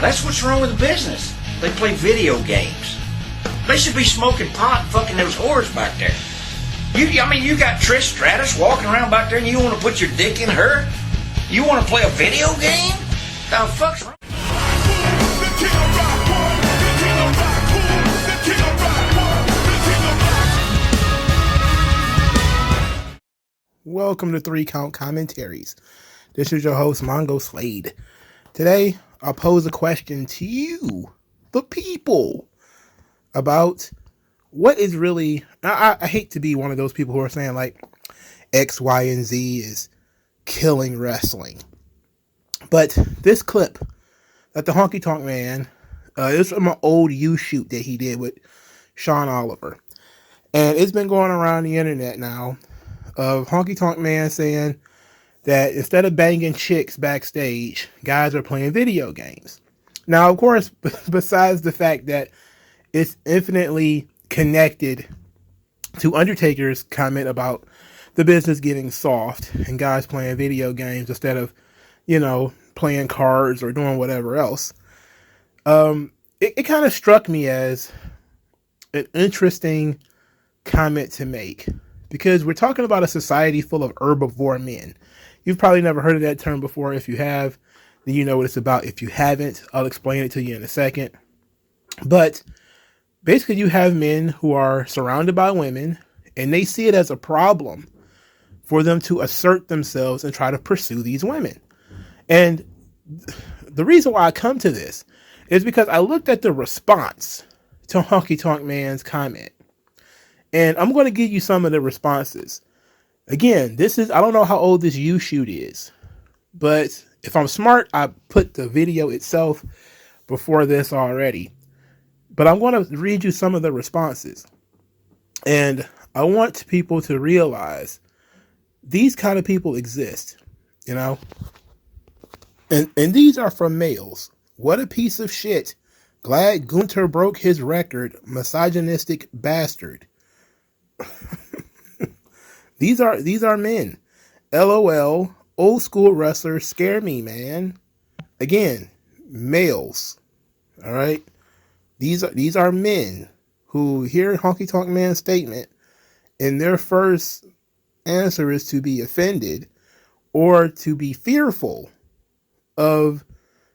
That's what's wrong with the business. They play video games. They should be smoking pot and fucking those whores back there. You got Trish Stratus walking around back there and you want to put your dick in her? You want to play a video game? The fuck's wrong? Welcome to 3 Count Commentaries. This is your host, MagMongoSlade. Today, I'll pose a question to you, the people, about what is really... I hate to be one of those people who are saying, like, X, Y, and Z is killing wrestling. But this clip that the Honky Tonk Man, is from an old U-shoot that he did with Sean Oliver. And it's been going around the internet now, of Honky Tonk Man saying that instead of banging chicks backstage, guys are playing video games. Now, of course, besides the fact that it's infinitely connected to Undertaker's comment about the business getting soft and guys playing video games instead of, playing cards or doing whatever else, it kind of struck me as an interesting comment to make. Because we're talking about a society full of herbivore men. You've probably never heard of that term before. If you have, then you know what it's about. If you haven't, I'll explain it to you in a second. But basically, you have men who are surrounded by women, and they see it as a problem for them to assert themselves and try to pursue these women. And the reason why I come to this is because I looked at the response to Honky Tonk Man's comment. And I'm going to give you some of the responses. Again, I don't know how old this U-shoot is, but if I'm smart, I put the video itself before this already. But I'm going to read you some of the responses. And I want people to realize these kind of people exist, And these are from males. What a piece of shit. Glad Gunther broke his record. Misogynistic bastard. These are men. LOL. Old school wrestlers scare me, man. Again, males. All right. These are men who hear Honky Tonk Man's statement, and their first answer is to be offended or to be fearful of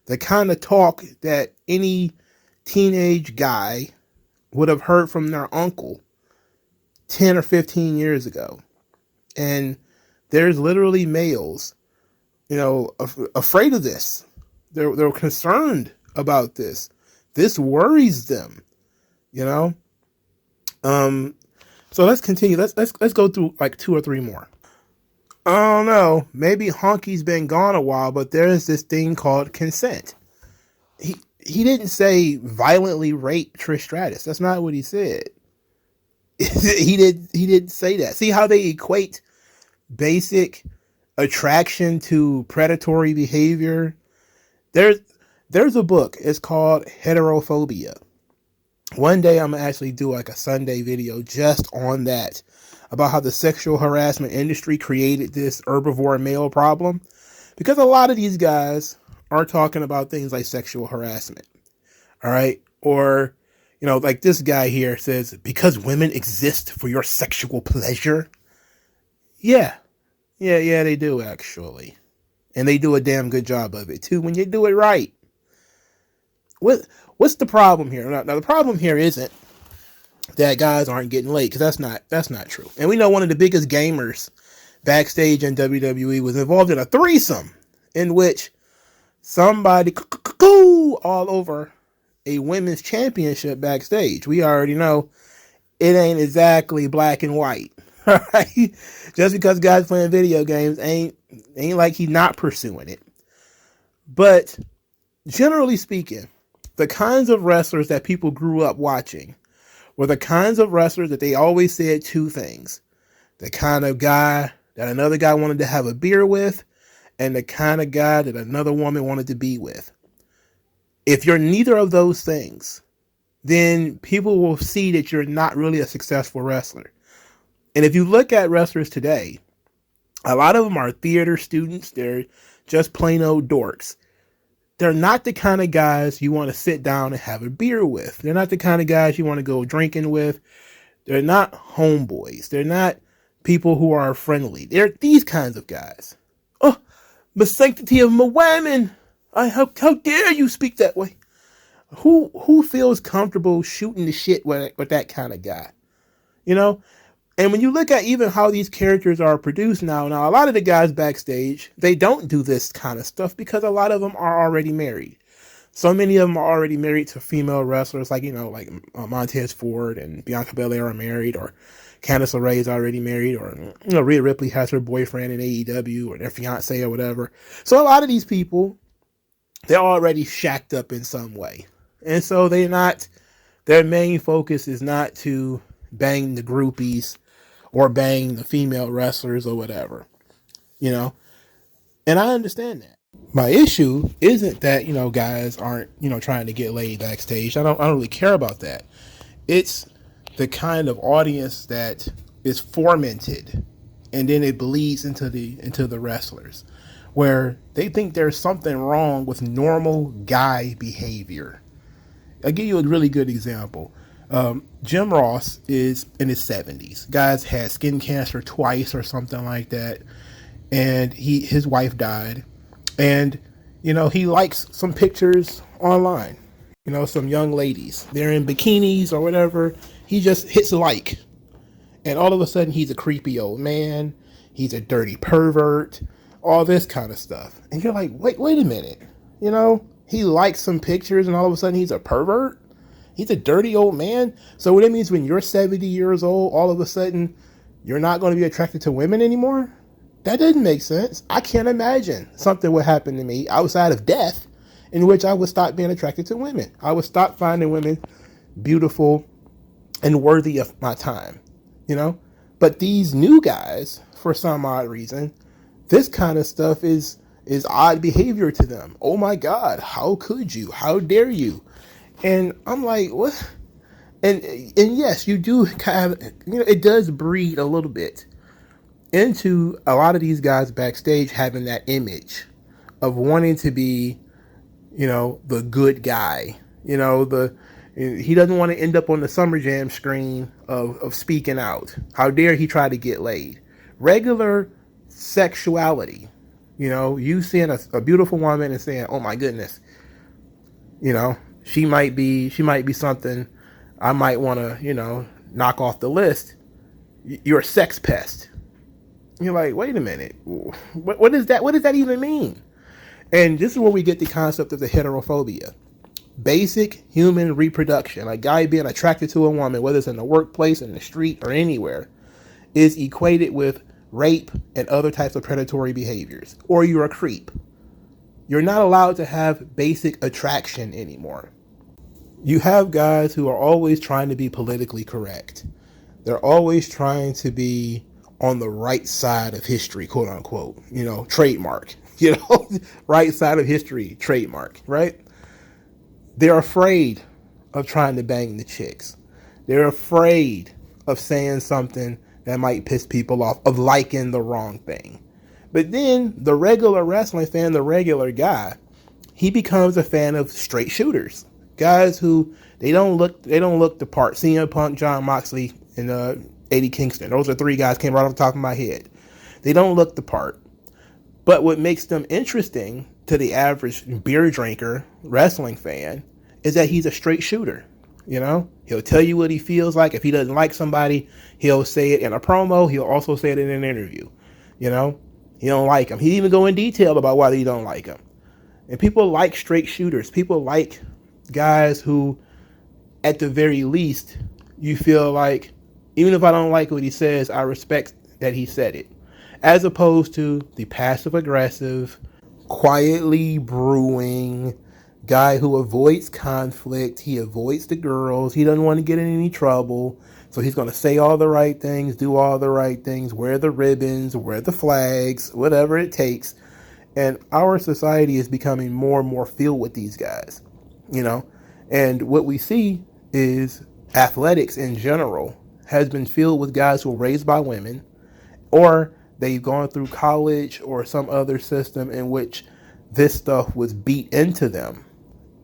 the kind of talk that any teenage guy would have heard from their uncle 10 or 15 years ago. And there's literally males, afraid of this. They're concerned about this. This worries them, So let's continue. Let's go through like 2 or 3 more. I don't know. Maybe Honky's been gone a while, but there's this thing called consent. He didn't say violently rape Trish Stratus. That's not what he said. He didn't say that. See how they equate basic attraction to predatory behavior? There's a book. It's called Heterophobia. One day I'm gonna actually do like a Sunday video just on that, about how the sexual harassment industry created this herbivore male problem, because a lot of these guys are talking about things like sexual harassment. All right. Or, like this guy here says, because women exist for your sexual pleasure. Yeah, they do actually. And they do a damn good job of it too when you do it right. What's the problem here? Now the problem here isn't that guys aren't getting laid, because that's not true. And we know one of the biggest gamers backstage in WWE was involved in a threesome in which somebody all over a women's championship backstage. We already know it ain't exactly black and white. All right? Just because guys playing video games ain't like he's not pursuing it. But generally speaking, the kinds of wrestlers that people grew up watching were the kinds of wrestlers that they always said 2 things. The kind of guy that another guy wanted to have a beer with, and the kind of guy that another woman wanted to be with. If you're neither of those things, then people will see that you're not really a successful wrestler. And if you look at wrestlers today, a lot of them are theater students. They're just plain old dorks. they're not the kind of guys you want to sit down and have a beer with. They're not the kind of guys you want to go drinking with. They're not homeboys. They're not people who are friendly. They're these kinds of guys. Oh, the sanctity of my woman. How dare you speak that way? Who feels comfortable shooting the shit with that kind of guy? You know? And when you look at even how these characters are produced now, a lot of the guys backstage, they don't do this kind of stuff because a lot of them are already married. So many of them are already married to female wrestlers, like Montez Ford and Bianca Belair are married, or Candice LeRae is already married, or Rhea Ripley has her boyfriend in AEW or their fiance or whatever. So a lot of these people, they're already shacked up in some way. And so their main focus is not to bang the groupies or bang the female wrestlers or whatever, And I understand that. My issue isn't that, guys aren't, trying to get laid backstage. I don't really care about that. It's the kind of audience that is fomented and then it bleeds into the wrestlers, where they think there's something wrong with normal guy behavior. I'll give you a really good example. Jim Ross is in his 70s. Guy's had skin cancer twice or something like that. And his wife died. And, he likes some pictures online. Some young ladies. They're in bikinis or whatever. He just hits like. And all of a sudden, he's a creepy old man. He's a dirty pervert. All this kind of stuff. And you're like, wait a minute. He likes some pictures and all of a sudden he's a pervert? He's a dirty old man? So what it means when you're 70 years old, all of a sudden, you're not going to be attracted to women anymore? That doesn't make sense. I can't imagine something would happen to me outside of death in which I would stop being attracted to women. I would stop finding women beautiful and worthy of my time, But these new guys, for some odd reason, this kind of stuff is odd behavior to them. Oh my God, how could you? How dare you? And I'm like, what? And yes, you do kind of, it does breed a little bit into a lot of these guys backstage having that image of wanting to be, the good guy. He doesn't want to end up on the Summer Jam screen of speaking out. How dare he try to get laid? Regular sexuality. You seeing a beautiful woman and saying, oh my goodness, she might be something I might want to, knock off the list. You're a sex pest. You're like, wait a minute. What is that? What does that even mean? And this is where we get the concept of the heterophobia. Basic human reproduction, a guy being attracted to a woman, whether it's in the workplace, in the street, or anywhere, is equated with rape and other types of predatory behaviors. Or you're a creep. You're not allowed to have basic attraction anymore. You have guys who are always trying to be politically correct. They're always trying to be on the right side of history, quote unquote, trademark, right side of history, trademark, right? They're afraid of trying to bang the chicks. They're afraid of saying something that might piss people off, of liking the wrong thing. But then the regular wrestling fan, the regular guy, he becomes a fan of straight shooters. Guys who they don't look the part. CM Punk, John Moxley, and Eddie Kingston. Those are three guys came right off the top of my head. They don't look the part. But what makes them interesting to the average beer drinker wrestling fan is that he's a straight shooter. He'll tell you what he feels like. If he doesn't like somebody, he'll say it in a promo. He'll also say it in an interview. He don't like him. He even go in detail about why he don't like him. And people like straight shooters. People like guys who, at the very least, you feel like, even if I don't like what he says, I respect that he said it. As opposed to the passive-aggressive, quietly brewing guy who avoids conflict. He avoids the girls. He doesn't want to get in any trouble. So he's going to say all the right things, do all the right things, wear the ribbons, wear the flags, whatever it takes. And our society is becoming more and more filled with these guys, And what we see is athletics in general has been filled with guys who were raised by women, or they've gone through college or some other system in which this stuff was beat into them,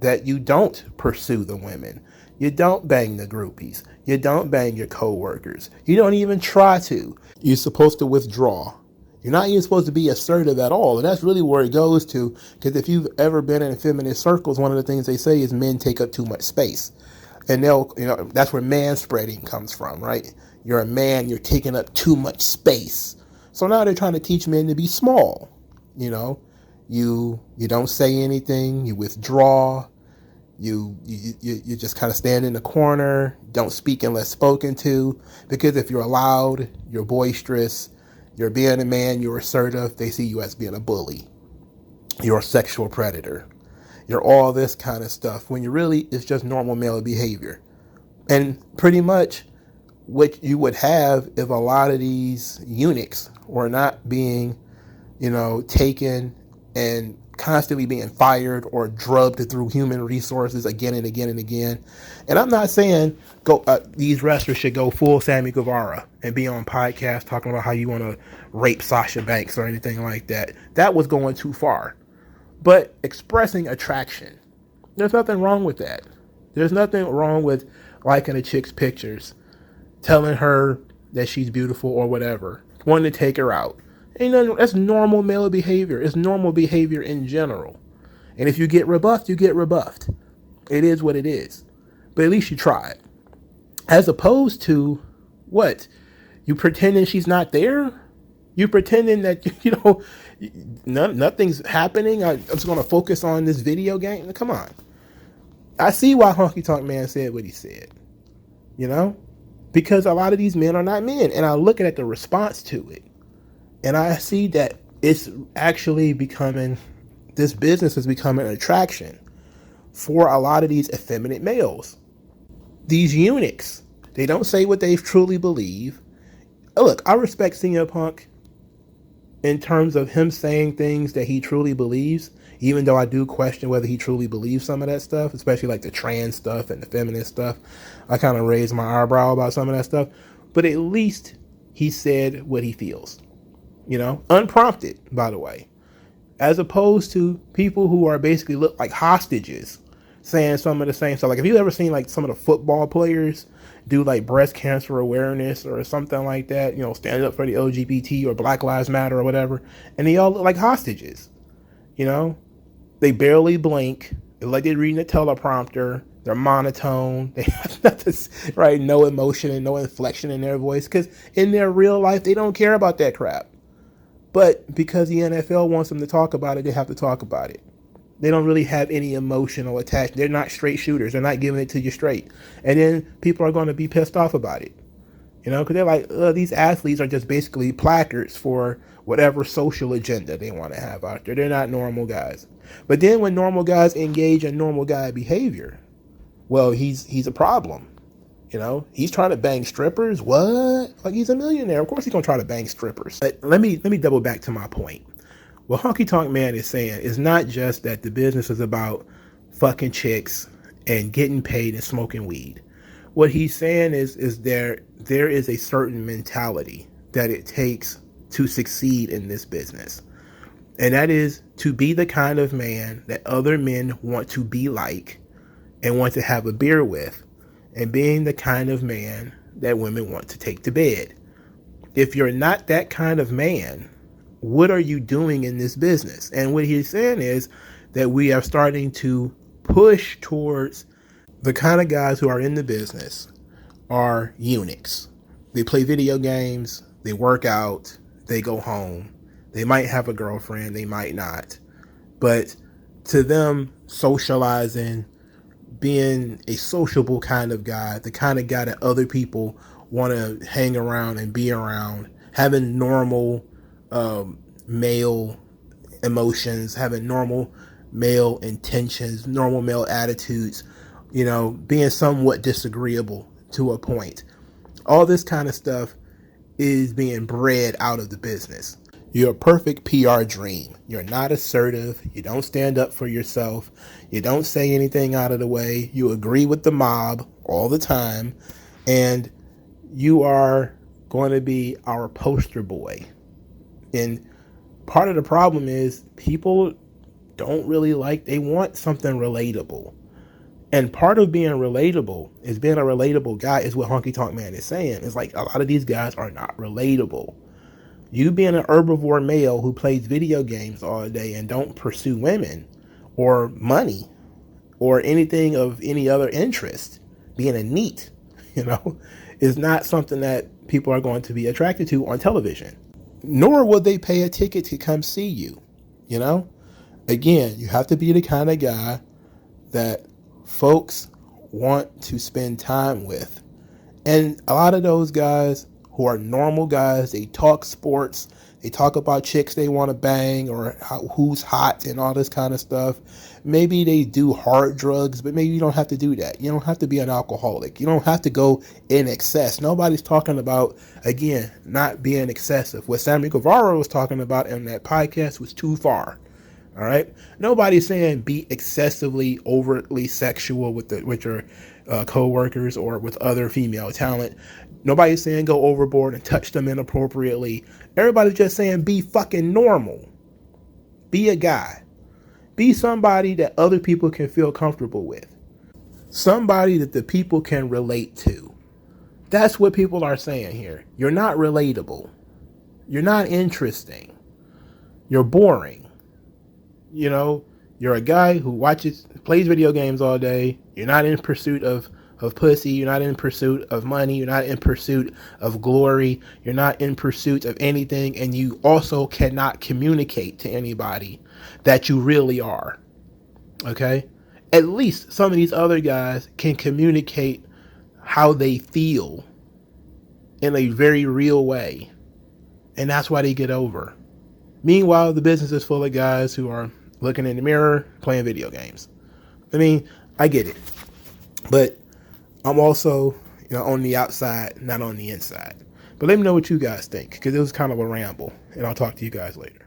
that you don't pursue the women, you don't bang the groupies, you don't bang your coworkers, you don't even try to. You're supposed to withdraw. You're not even supposed to be assertive at all. And that's really where it goes to, because if you've ever been in feminist circles, one of the things they say is men take up too much space. And that's where man spreading comes from, right? You're a man, you're taking up too much space. So now they're trying to teach men to be small. You don't say anything, you withdraw, you just kind of stand in the corner, don't speak unless spoken to, because if you're loud, you're boisterous, you're being a man, you're assertive, they see you as being a bully, you're a sexual predator, you're all this kind of stuff, when you really, it's just normal male behavior. And pretty much what you would have if a lot of these eunuchs were not being, taken and constantly being fired or drubbed through human resources again and again and again. And I'm not saying these wrestlers should go full Sammy Guevara and be on podcasts talking about how you want to rape Sasha Banks or anything like that. That was going too far. But expressing attraction, there's nothing wrong with that. There's nothing wrong with liking a chick's pictures, telling her that she's beautiful or whatever, wanting to take her out. That's normal male behavior. It's normal behavior in general. And if you get rebuffed, you get rebuffed. It is what it is. But at least you tried. As opposed to, what? You pretending she's not there? You pretending that, nothing's happening? I'm just going to focus on this video game? Come on. I see why Honky Tonk Man said what he said. Because a lot of these men are not men. And I look at the response to it. And I see that it's actually this business is becoming an attraction for a lot of these effeminate males. These eunuchs, they don't say what they truly believe. Look, I respect CM Punk in terms of him saying things that he truly believes, even though I do question whether he truly believes some of that stuff, especially like the trans stuff and the feminist stuff. I kind of raised my eyebrow about some of that stuff. But at least he said what he feels. Unprompted, by the way, as opposed to people who are basically look like hostages saying some of the same stuff. Like, have you ever seen like some of the football players do like breast cancer awareness or something like that, stand up for the LGBT or Black Lives Matter or whatever, and they all look like hostages. They barely blink. It's like they're reading a teleprompter. They're monotone. They have nothing, right? No emotion and no inflection in their voice, because in their real life they don't care about that crap. But because the NFL wants them to talk about it, they have to talk about it. They don't really have any emotional attachment. They're not straight shooters. They're not giving it to you straight. And then people are going to be pissed off about it. Because they're like, these athletes are just basically placards for whatever social agenda they want to have out there. They're not normal guys. But then when normal guys engage in normal guy behavior, well, he's a problem. He's trying to bang strippers. What? Like, he's a millionaire. Of course he's going to try to bang strippers. But let me double back to my point. What Honky Tonk Man is saying is not just that the business is about fucking chicks and getting paid and smoking weed. What he's saying is there is a certain mentality that it takes to succeed in this business. And that is to be the kind of man that other men want to be like and want to have a beer with, and being the kind of man that women want to take to bed. If you're not that kind of man, what are you doing in this business? And what he's saying is that we are starting to push towards the kind of guys who are in the business are eunuchs. They play video games, they work out, they go home. They might have a girlfriend, they might not. But to them, socializing, being a sociable kind of guy, the kind of guy that other people want to hang around and be around, having normal male emotions, having normal male intentions, normal male attitudes, being somewhat disagreeable to a point. All this kind of stuff is being bred out of the business. You're a perfect PR dream. You're not assertive. You don't stand up for yourself. You don't say anything out of the way. You agree with the mob all the time. And you are going to be our poster boy. And part of the problem is people don't really like, they want something relatable. And part of being relatable is being a relatable guy is what Honky Tonk Man is saying. It's like a lot of these guys are not relatable. You being an herbivore male who plays video games all day and don't pursue women or money or anything of any other interest, being a NEET, is not something that people are going to be attracted to on television. Nor will they pay a ticket to come see you, Again, you have to be the kind of guy that folks want to spend time with. And a lot of those guys who are normal guys, they talk sports, they talk about chicks they want to bang or who's hot and all this kind of stuff. Maybe they do hard drugs, but maybe you don't have to do that. You don't have to be an alcoholic. You don't have to go in excess. Nobody's talking about, again, not being excessive. What Sammy Guevara was talking about in that podcast was too far. All right. Nobody's saying be excessively overtly sexual with your co-workers or with other female talent. Nobody's saying go overboard and touch them inappropriately. Everybody's just saying be fucking normal. Be a guy. Be somebody that other people can feel comfortable with. Somebody that the people can relate to. That's what people are saying here. You're not relatable. You're not interesting. You're boring. You're a guy who plays video games all day. You're not in pursuit of pussy. You're not in pursuit of money. You're not in pursuit of glory. You're not in pursuit of anything. And you also cannot communicate to anybody that you really are. Okay? At least some of these other guys can communicate how they feel in a very real way. And that's why they get over. Meanwhile, the business is full of guys who are looking in the mirror, playing video games. I mean, I get it. But I'm also, on the outside, not on the inside. But let me know what you guys think, because it was kind of a ramble. And I'll talk to you guys later.